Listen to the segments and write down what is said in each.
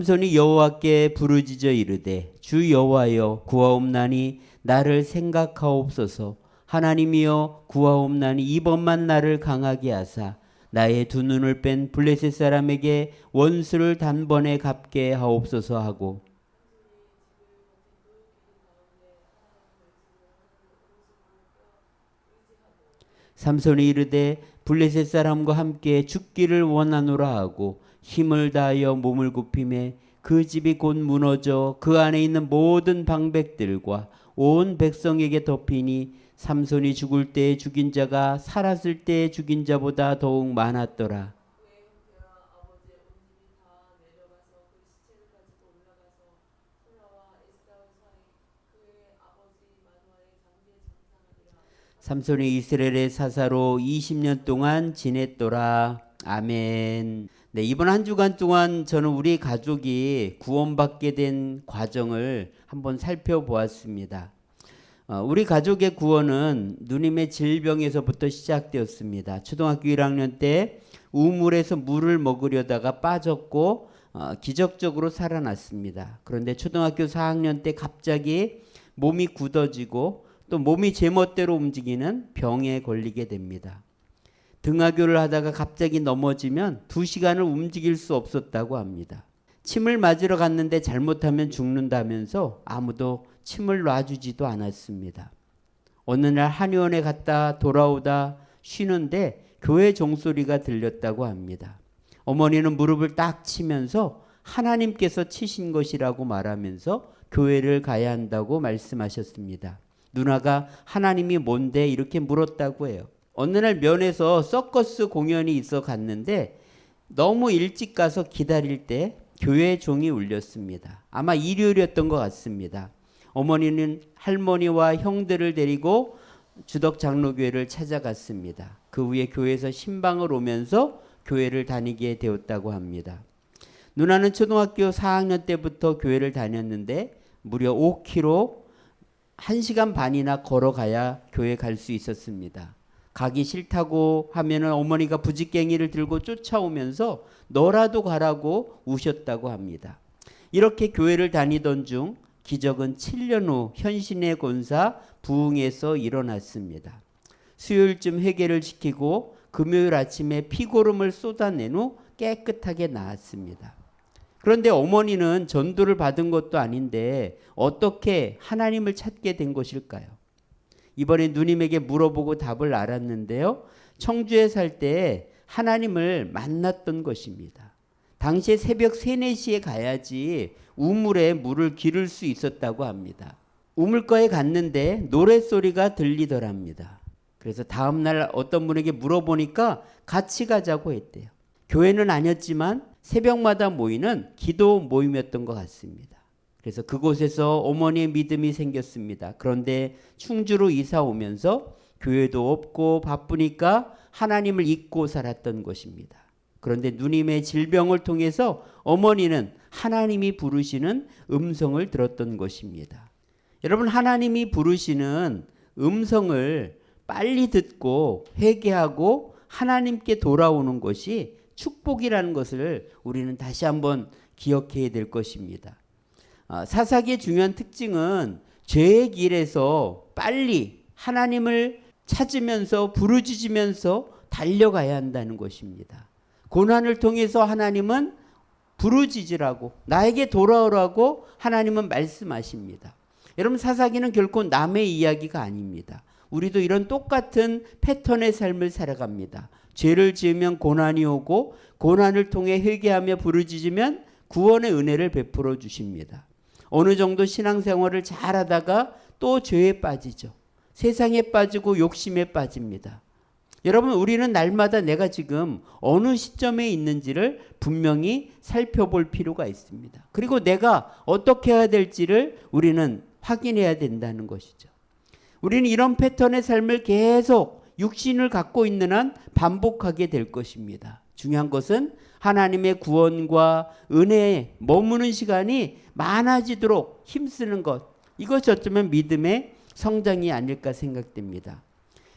삼손이 여호와께 부르짖어 이르되 주 여호와여 구하옵나니 나를 생각하옵소서. 하나님이여 구하옵나니 이번만 나를 강하게 하사 나의 두 눈을 뺀 블레셋 사람에게 원수를 단번에 갚게 하옵소서 하고 삼손이 이르되 블레셋 사람과 함께 죽기를 원하노라 하고 힘을 다하여 몸을 굽히매 그 집이 곧 무너져 그 안에 있는 모든 방백들과 온 백성에게 덮이니 삼손이 죽을 때에 죽인 자가 살았을 때에 죽인 자보다 더욱 많았더라. 삼손이 이스라엘의 사사로 20년 동안 지냈더라. 아멘. 네, 이번 한 주간 동안 저는 우리 가족이 구원받게 된 과정을 한번 살펴보았습니다. 우리 가족의 구원은 누님의 질병에서부터 시작되었습니다. 초등학교 1학년 때 우물에서 물을 먹으려다가 빠졌고 기적적으로 살아났습니다. 그런데 초등학교 4학년 때 갑자기 몸이 굳어지고 또 몸이 제멋대로 움직이는 병에 걸리게 됩니다. 등하교를 하다가 갑자기 넘어지면 2시간을 움직일 수 없었다고 합니다. 침을 맞으러 갔는데 잘못하면 죽는다면서 아무도 침을 놔주지도 않았습니다. 어느 날 한의원에 갔다 돌아오다 쉬는데 교회 종소리가 들렸다고 합니다. 어머니는 무릎을 딱 치면서 하나님께서 치신 것이라고 말하면서 교회를 가야 한다고 말씀하셨습니다. 누나가 하나님이 뭔데 이렇게 물었다고 해요. 어느 날 면에서 서커스 공연이 있어 갔는데 너무 일찍 가서 기다릴 때 교회 종이 울렸습니다. 아마 일요일이었던 것 같습니다. 어머니는 할머니와 형들을 데리고 주덕 장로교회를 찾아갔습니다. 그 후에 교회에서 신방을 오면서 교회를 다니게 되었다고 합니다. 누나는 초등학교 4학년 때부터 교회를 다녔는데 무려 5km 1시간 반이나 걸어가야 교회 갈 수 있었습니다. 가기 싫다고 하면은 어머니가 부직갱이를 들고 쫓아오면서 너라도 가라고 우셨다고 합니다. 이렇게 교회를 다니던 중 기적은 7년 후 현신의 권사 부흥에서 일어났습니다. 수요일쯤 회개를 지키고 금요일 아침에 피고름을 쏟아낸 후 깨끗하게 나았습니다. 그런데 어머니는 전도를 받은 것도 아닌데 어떻게 하나님을 찾게 된 것일까요? 이번에 누님에게 물어보고 답을 알았는데요. 청주에 살 때 하나님을 만났던 것입니다. 당시에 새벽 3, 4시에 가야지 우물에 물을 기를 수 있었다고 합니다. 우물가에 갔는데 노랫소리가 들리더랍니다. 그래서 다음날 어떤 분에게 물어보니까 같이 가자고 했대요. 교회는 아니었지만 새벽마다 모이는 기도 모임이었던 것 같습니다. 그래서 그곳에서 어머니의 믿음이 생겼습니다. 그런데 충주로 이사 오면서 교회도 없고 바쁘니까 하나님을 잊고 살았던 것입니다. 그런데 누님의 질병을 통해서 어머니는 하나님이 부르시는 음성을 들었던 것입니다. 여러분, 하나님이 부르시는 음성을 빨리 듣고 회개하고 하나님께 돌아오는 것이 축복이라는 것을 우리는 다시 한번 기억해야 될 것입니다. 사사기의 중요한 특징은 죄의 길에서 빨리 하나님을 찾으면서 부르짖으면서 달려가야 한다는 것입니다. 고난을 통해서 하나님은 부르짖으라고, 나에게 돌아오라고 하나님은 말씀하십니다. 여러분, 사사기는 결코 남의 이야기가 아닙니다. 우리도 이런 똑같은 패턴의 삶을 살아갑니다. 죄를 지으면 고난이 오고 고난을 통해 회개하며 부르짖으면 구원의 은혜를 베풀어 주십니다. 어느 정도 신앙생활을 잘하다가 또 죄에 빠지죠. 세상에 빠지고 욕심에 빠집니다. 여러분, 우리는 날마다 내가 지금 어느 시점에 있는지를 분명히 살펴볼 필요가 있습니다. 그리고 내가 어떻게 해야 될지를 우리는 확인해야 된다는 것이죠. 우리는 이런 패턴의 삶을 계속 육신을 갖고 있는 한 반복하게 될 것입니다. 중요한 것은 하나님의 구원과 은혜에 머무는 시간이 많아지도록 힘쓰는 것, 이것이 어쩌면 믿음의 성장이 아닐까 생각됩니다.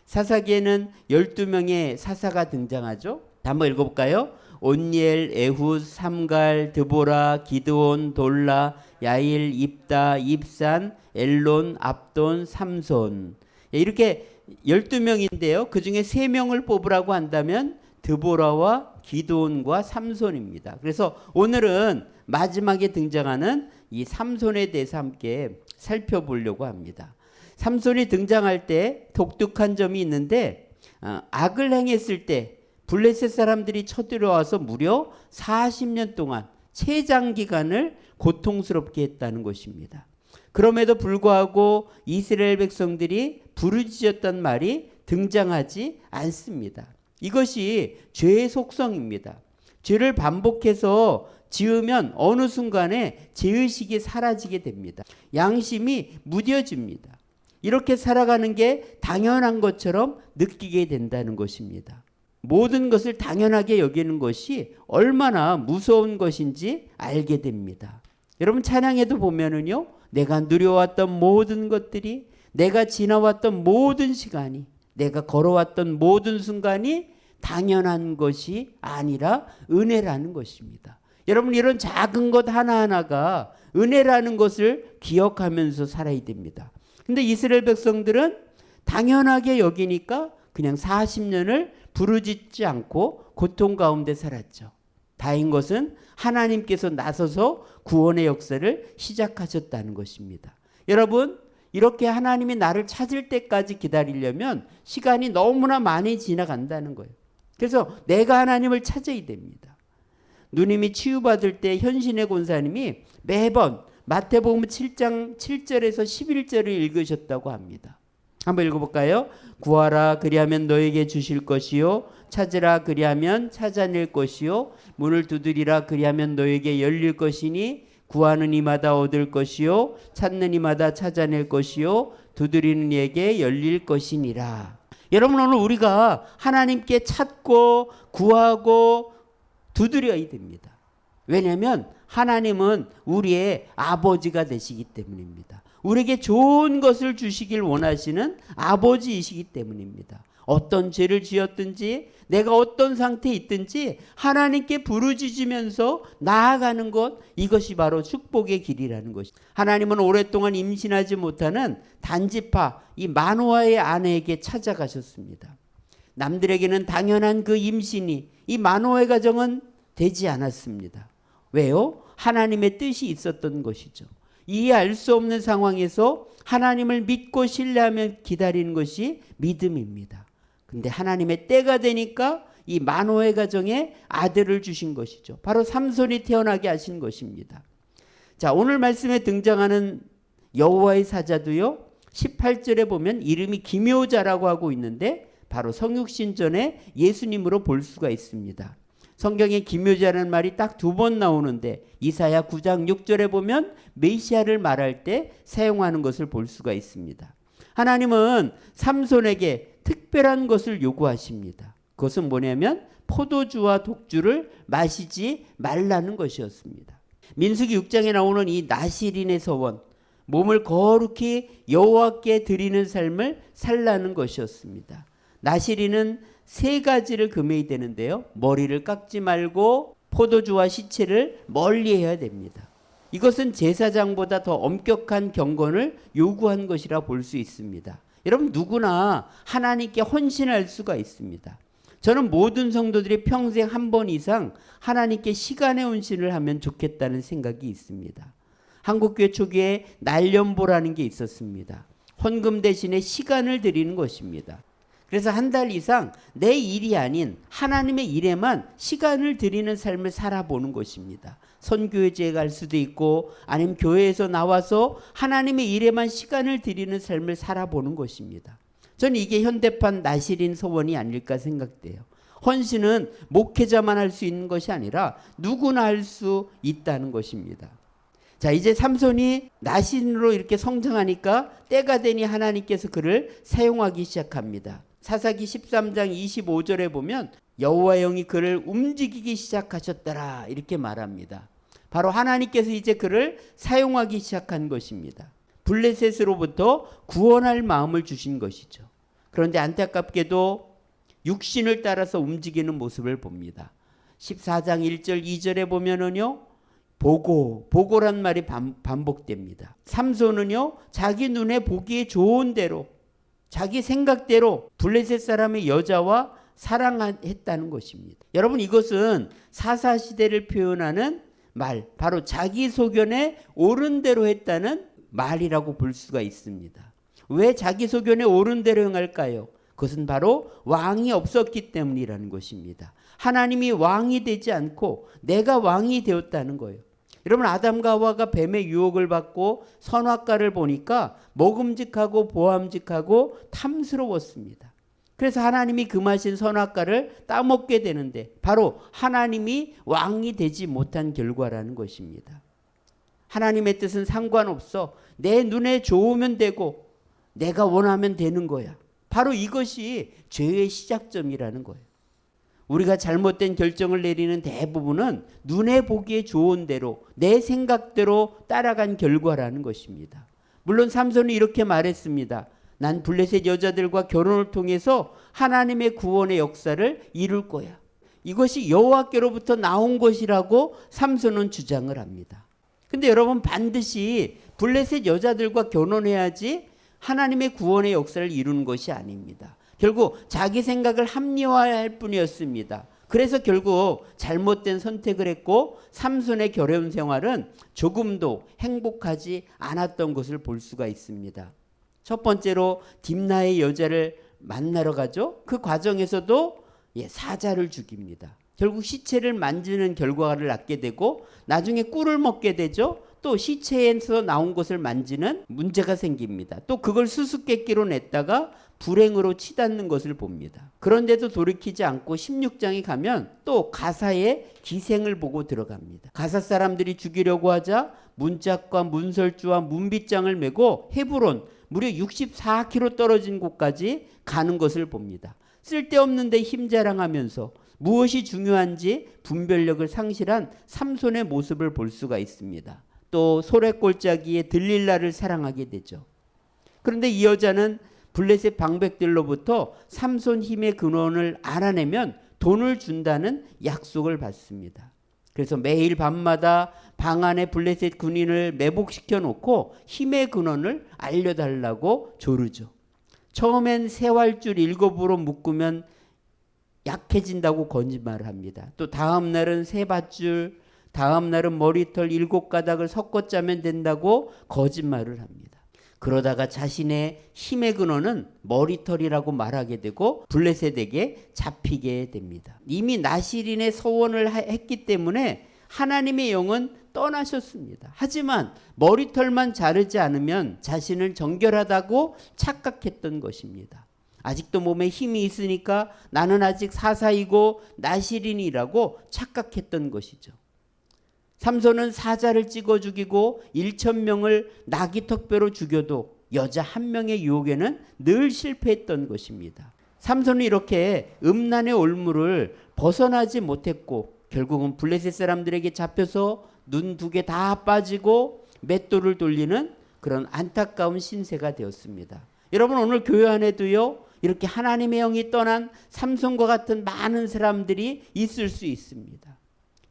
사사기에는 12명의 사사가 등장하죠. 한번 읽어볼까요? 온니엘, 에훗, 삼갈, 드보라, 기드온, 돌라, 야일, 입다, 입산, 엘론, 압돈, 삼손. 이렇게 12명인데요. 그 중에 3명을 뽑으라고 한다면 드보라와 기드온과 삼손입니다. 그래서 오늘은 마지막에 등장하는 이 삼손에 대해서 함께 살펴보려고 합니다. 삼손이 등장할 때 독특한 점이 있는데 악을 행했을 때 블레셋 사람들이 쳐들어와서 무려 40년 동안 채장기간을 고통스럽게 했다는 것입니다. 그럼에도 불구하고 이스라엘 백성들이 부르짖었던 말이 등장하지 않습니다. 이것이 죄의 속성입니다. 죄를 반복해서 지으면 어느 순간에 죄의식이 사라지게 됩니다. 양심이 무뎌집니다. 이렇게 살아가는 게 당연한 것처럼 느끼게 된다는 것입니다. 모든 것을 당연하게 여기는 것이 얼마나 무서운 것인지 알게 됩니다. 여러분 찬양에도 보면은요, 내가 누려왔던 모든 것들이, 내가 지나왔던 모든 시간이, 내가 걸어왔던 모든 순간이 당연한 것이 아니라 은혜라는 것입니다. 여러분 이런 작은 것 하나하나가 은혜라는 것을 기억하면서 살아야 됩니다. 근데 이스라엘 백성들은 당연하게 여기니까 그냥 40년을 부르짖지 않고 고통 가운데 살았죠. 다행인 것은 하나님께서 나서서 구원의 역사를 시작하셨다는 것입니다. 여러분 이렇게 하나님이 나를 찾을 때까지 기다리려면 시간이 너무나 많이 지나간다는 거예요. 그래서 내가 하나님을 찾아야 됩니다. 누님이 치유받을 때 현신의 권사님이 매번 마태복음 7장 7절에서 11절을 읽으셨다고 합니다. 한번 읽어볼까요? 구하라 그리하면 너에게 주실 것이요 찾으라 그리하면 찾아낼 것이요 문을 두드리라 그리하면 너에게 열릴 것이니 구하는 이마다 얻을 것이요 찾는 이마다 찾아낼 것이요 두드리는 이에게 열릴 것이니라. 여러분 오늘 우리가 하나님께 찾고 구하고 두드려야 됩니다. 왜냐하면 하나님은 우리의 아버지가 되시기 때문입니다. 우리에게 좋은 것을 주시길 원하시는 아버지이시기 때문입니다. 어떤 죄를 지었든지 내가 어떤 상태에 있든지 하나님께 부르짖으면서 나아가는 것, 이것이 바로 축복의 길이라는 것입니다. 하나님은 오랫동안 임신하지 못하는 단지파 이 마노아의 아내에게 찾아가셨습니다. 남들에게는 당연한 그 임신이 이 마노아의 가정은 되지 않았습니다. 왜요? 하나님의 뜻이 있었던 것이죠. 이해할 수 없는 상황에서 하나님을 믿고 신뢰하며 기다리는 것이 믿음입니다. 근데 하나님의 때가 되니까 이 마노의 가정에 아들을 주신 것이죠. 바로 삼손이 태어나게 하신 것입니다. 자, 오늘 말씀에 등장하는 여호와의 사자도요. 18절에 보면 이름이 기묘자라고 하고 있는데 바로 성육신전에 예수님으로 볼 수가 있습니다. 성경에 기묘자라는 말이 딱 2번 나오는데 이사야 9장 6절에 보면 메시아를 말할 때 사용하는 것을 볼 수가 있습니다. 하나님은 삼손에게 특별한 것을 요구하십니다. 그것은 뭐냐면 포도주와 독주를 마시지 말라는 것이었습니다. 민수기 6장에 나오는 이 나실인의 서원, 몸을 거룩히 여호와께 드리는 삶을 살라는 것이었습니다. 나실인은 3가지를 금해야 되는데요. 머리를 깎지 말고 포도주와 시체를 멀리해야 됩니다. 이것은 제사장보다 더 엄격한 경건을 요구한 것이라 볼 수 있습니다. 여러분 누구나 하나님께 헌신할 수가 있습니다. 저는 모든 성도들이 평생 한 번 이상 하나님께 시간의 헌신을 하면 좋겠다는 생각이 있습니다. 한국교회 초기에 날연보라는 게 있었습니다. 헌금 대신에 시간을 드리는 것입니다. 그래서 한 달 이상 내 일이 아닌 하나님의 일에만 시간을 드리는 삶을 살아보는 것입니다. 선교회지에 갈 수도 있고 아니면 교회에서 나와서 하나님의 일에만 시간을 드리는 삶을 살아보는 것입니다. 저는 이게 현대판 나실인 서원이 아닐까 생각돼요. 헌신은 목회자만 할 수 있는 것이 아니라 누구나 할 수 있다는 것입니다. 자, 이제 삼손이 나신으로 이렇게 성장하니까 때가 되니 하나님께서 그를 사용하기 시작합니다. 사사기 13장 25절에 보면 여호와의 영이 그를 움직이기 시작하셨더라 이렇게 말합니다. 바로 하나님께서 이제 그를 사용하기 시작한 것입니다. 블레셋으로부터 구원할 마음을 주신 것이죠. 그런데 안타깝게도 육신을 따라서 움직이는 모습을 봅니다. 14장 1절 2절에 보면은요. 보고란 말이 반복됩니다. 삼손은요. 자기 눈에 보기에 좋은 대로 자기 생각대로 블레셋 사람의 여자와 사랑했다는 것입니다. 여러분 이것은 사사시대를 표현하는 말, 바로 자기 소견에 옳은 대로 했다는 말이라고 볼 수가 있습니다. 왜 자기 소견에 옳은 대로 행할까요? 그것은 바로 왕이 없었기 때문이라는 것입니다. 하나님이 왕이 되지 않고 내가 왕이 되었다는 거예요. 여러분 아담과 하와가 뱀의 유혹을 받고 선악과를 보니까 먹음직하고 보암직하고 탐스러웠습니다. 그래서 하나님이 금하신 선악과를 따먹게 되는데 바로 하나님이 왕이 되지 못한 결과라는 것입니다. 하나님의 뜻은 상관없어. 내 눈에 좋으면 되고 내가 원하면 되는 거야. 바로 이것이 죄의 시작점이라는 거예요. 우리가 잘못된 결정을 내리는 대부분은 눈에 보기에 좋은 대로 내 생각대로 따라간 결과라는 것입니다. 물론 삼손이 이렇게 말했습니다. 난 블레셋 여자들과 결혼을 통해서 하나님의 구원의 역사를 이룰 거야. 이것이 여호와께로부터 나온 것이라고 삼손은 주장을 합니다. 근데 여러분 반드시 블레셋 여자들과 결혼해야지 하나님의 구원의 역사를 이루는 것이 아닙니다. 결국 자기 생각을 합리화할 뿐이었습니다. 그래서 결국 잘못된 선택을 했고 삼손의 결혼 생활은 조금도 행복하지 않았던 것을 볼 수가 있습니다. 첫 번째로 딥나의 여자를 만나러 가죠. 그 과정에서도 사자를 죽입니다. 결국 시체를 만지는 결과를 낳게 되고 나중에 꿀을 먹게 되죠. 또 시체에서 나온 것을 만지는 문제가 생깁니다. 또 그걸 수수께끼로 냈다가 불행으로 치닫는 것을 봅니다. 그런데도 돌이키지 않고 16장에 가면 또 가사의 기생을 보고 들어갑니다. 가사 사람들이 죽이려고 하자 문짝과 문설주와 문빗장을 메고 헤브론 무려 64km 떨어진 곳까지 가는 것을 봅니다. 쓸데없는 데 힘자랑하면서 무엇이 중요한지 분별력을 상실한 삼손의 모습을 볼 수가 있습니다. 또 소래골짜기에 들릴라를 사랑하게 되죠. 그런데 이 여자는 블레셋 방백들로부터 삼손 힘의 근원을 알아내면 돈을 준다는 약속을 받습니다. 그래서 매일 밤마다 방 안에 블레셋 군인을 매복시켜 놓고 힘의 근원을 알려달라고 조르죠. 처음엔 새활줄 7으로 묶으면 약해진다고 거짓말을 합니다. 또 다음 날은 새밧줄, 다음 날은 머리털 7가닥을 섞어 짜면 된다고 거짓말을 합니다. 그러다가 자신의 힘의 근원은 머리털이라고 말하게 되고 블레셋에게 잡히게 됩니다. 이미 나실인의 서원을 했기 때문에 하나님의 영은 떠나셨습니다. 하지만 머리털만 자르지 않으면 자신을 정결하다고 착각했던 것입니다. 아직도 몸에 힘이 있으니까 나는 아직 사사이고 나실인이라고 착각했던 것이죠. 삼손은 사자를 찍어 죽이고 1,000명을 나귀턱뼈로 죽여도 여자 한 명의 유혹에는 늘 실패했던 것입니다. 삼손은 이렇게 음란의 올무를 벗어나지 못했고 결국은 블레셋 사람들에게 잡혀서 눈 2개 다 빠지고 맷돌을 돌리는 그런 안타까운 신세가 되었습니다. 여러분 오늘 교회 안에도요 이렇게 하나님의 영이 떠난 삼손과 같은 많은 사람들이 있을 수 있습니다.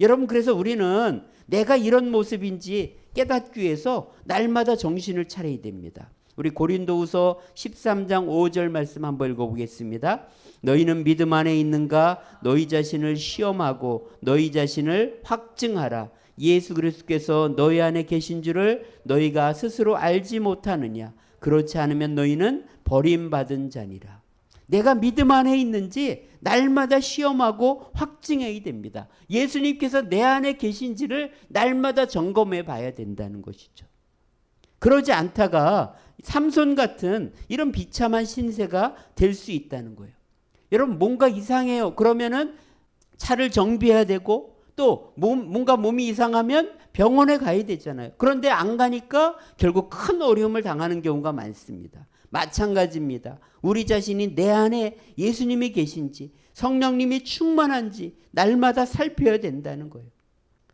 여러분 그래서 우리는 내가 이런 모습인지 깨닫기 위해서 날마다 정신을 차려야 됩니다. 우리 고린도후서 13장 5절 말씀 한번 읽어보겠습니다. 너희는 믿음 안에 있는가? 너희 자신을 시험하고 너희 자신을 확증하라. 예수 그리스도께서 너희 안에 계신 줄을 너희가 스스로 알지 못하느냐? 그렇지 않으면 너희는 버림받은 자니라. 내가 믿음 안에 있는지 날마다 시험하고 확증해야 됩니다. 예수님께서 내 안에 계신지를 날마다 점검해 봐야 된다는 것이죠. 그러지 않다가 삼손 같은 이런 비참한 신세가 될 수 있다는 거예요. 여러분 뭔가 이상해요. 그러면은 차를 정비해야 되고 또 뭔가 몸이 이상하면 병원에 가야 되잖아요. 그런데 안 가니까 결국 큰 어려움을 당하는 경우가 많습니다. 마찬가지입니다. 우리 자신이 내 안에 예수님이 계신지 성령님이 충만한지 날마다 살펴야 된다는 거예요.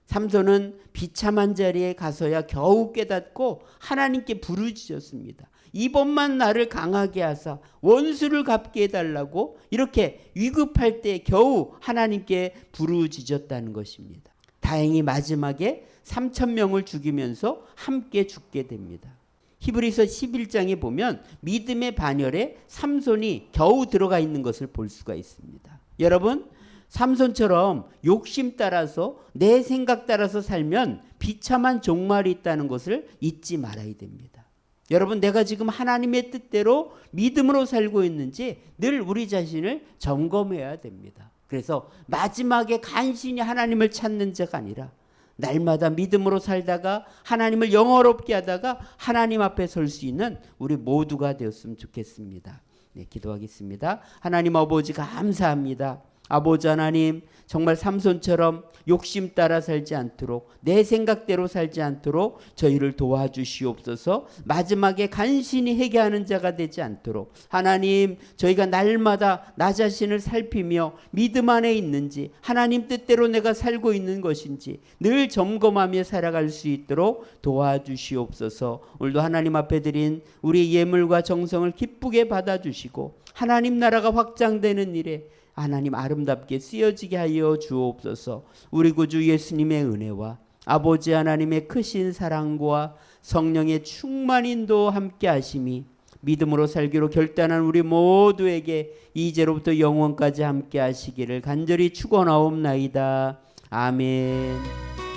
삼손은 비참한 자리에 가서야 겨우 깨닫고 하나님께 부르짖었습니다. 이번만 나를 강하게 하사 원수를 갚게 해달라고 이렇게 위급할 때 겨우 하나님께 부르짖었다는 것입니다. 다행히 마지막에 3,000명을 죽이면서 함께 죽게 됩니다. 히브리서 11장에 보면 믿음의 반열에 삼손이 겨우 들어가 있는 것을 볼 수가 있습니다. 여러분, 삼손처럼 욕심 따라서 내 생각 따라서 살면 비참한 종말이 있다는 것을 잊지 말아야 됩니다. 여러분, 내가 지금 하나님의 뜻대로 믿음으로 살고 있는지 늘 우리 자신을 점검해야 됩니다. 그래서 마지막에 간신히 하나님을 찾는 자가 아니라 날마다 믿음으로 살다가 하나님을 영화롭게 하다가 하나님 앞에 설 수 있는 우리 모두가 되었으면 좋겠습니다. 네, 기도하겠습니다. 하나님 아버지 감사합니다. 아버지 하나님, 정말 삼손처럼 욕심 따라 살지 않도록 내 생각대로 살지 않도록 저희를 도와주시옵소서. 마지막에 간신히 회개하는 자가 되지 않도록 하나님, 저희가 날마다 나 자신을 살피며 믿음 안에 있는지 하나님 뜻대로 내가 살고 있는 것인지 늘 점검하며 살아갈 수 있도록 도와주시옵소서. 오늘도 하나님 앞에 드린 우리 예물과 정성을 기쁘게 받아주시고 하나님 나라가 확장되는 일에 하나님 아름답게 쓰여지게 하여 주옵소서. 우리 구주 예수님의 은혜와 아버지 하나님의 크신 사랑과 성령의 충만인도 함께 하심이 믿음으로 살기로 결단한 우리 모두에게 이제로부터 영원까지 함께 하시기를 간절히 축원하옵나이다. 아멘.